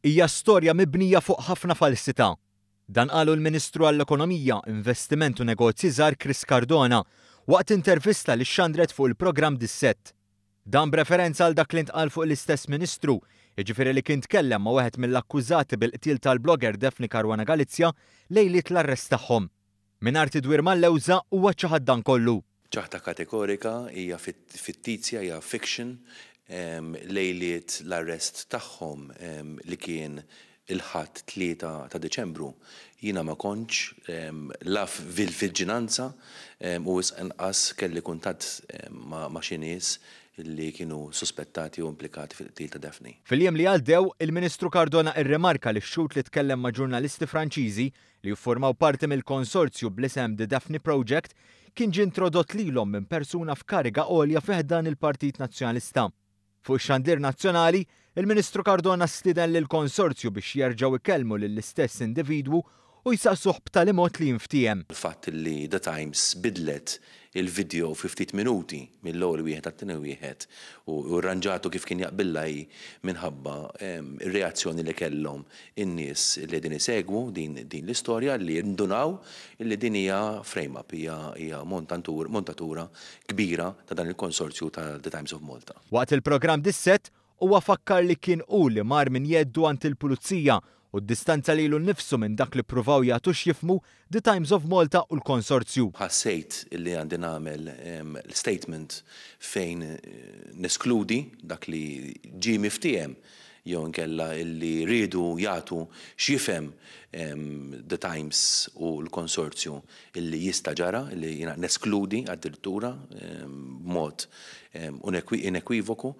hija storja mibnija fuq ħafna falsità. Dan qalu l-Ministru għall-Ekonomija, Investiment u Negozji Żgħar Chris Cardona waqt intervista li xandret fuq il-programm Dis-Sett. Dan b'referenza għal dak li ntqal fuq l-istess Ministru, jiġifieri li kien tkellem ma' wieħed mill-akkużati bil-qtil tal-blogger Daphne Caruana Galizia lejliet l-arrest tagħhom. Mingħajr tidwir mal-lewża huwa ċaħad dan kollu. ċaħta kategorika hija fittizja, hija fiction, lejliet l-arrest tagħhom li kien il-ħadd 3 ta' Deċembru. Jiena ma kontx laf fil-ġinanza u inqas kelli kuntatt ma' xi nies li kienu suspettati u implikati fil-qtil ta' Daphne. Fil-jiem li għaddew, il-Ministru Cardona irremarka li x-xut li tkellem ma' ġurnalisti Franċiżi li jiffurmaw parti mill-konsorzju bl-isem The Daphne Project kien ġie introdott lilhom minn persuna f'kariga għolja fih dan il-Partit Nazzjonalista. Fuq ix-xandir nazzjonali, il-Ministru Cardona stieden lill-konsorzju biex jerġgħu ikellmu lill-istess individwu u jsaqsuh b'tali mod li jinftiem. Il-fatt li The Times bidlet il-video fi ftit minuti mill-ewwel wieħed għat-tieni wieħed u rranġatu kif kien jaqbilla minħabba ir-reazzjoni li kellhom in-nies li din isegwu din l-istorja li jindunaw li din hija frame-up, hija montatura kbira ta' dan il-konsorzju ta' The Times of Malta. Waqt il-programm Dis-Sett huwa fakkar li kien hu li mar minn jeddu għand il-pulizija u d-distanza lilu nnifsu minn dak li ppruvaw jagħtu x'jifhmu The Times of Malta u l-konsorzju. Ħassejt li għandi nagħmel statement fejn neskludi dak li ġie miftiem jew nkella illi rridu jagħtu x'jifhem The Times u l-konsorzju illi jista' ġara, illi jiena neskludi addirittura b'mod inekwivoku.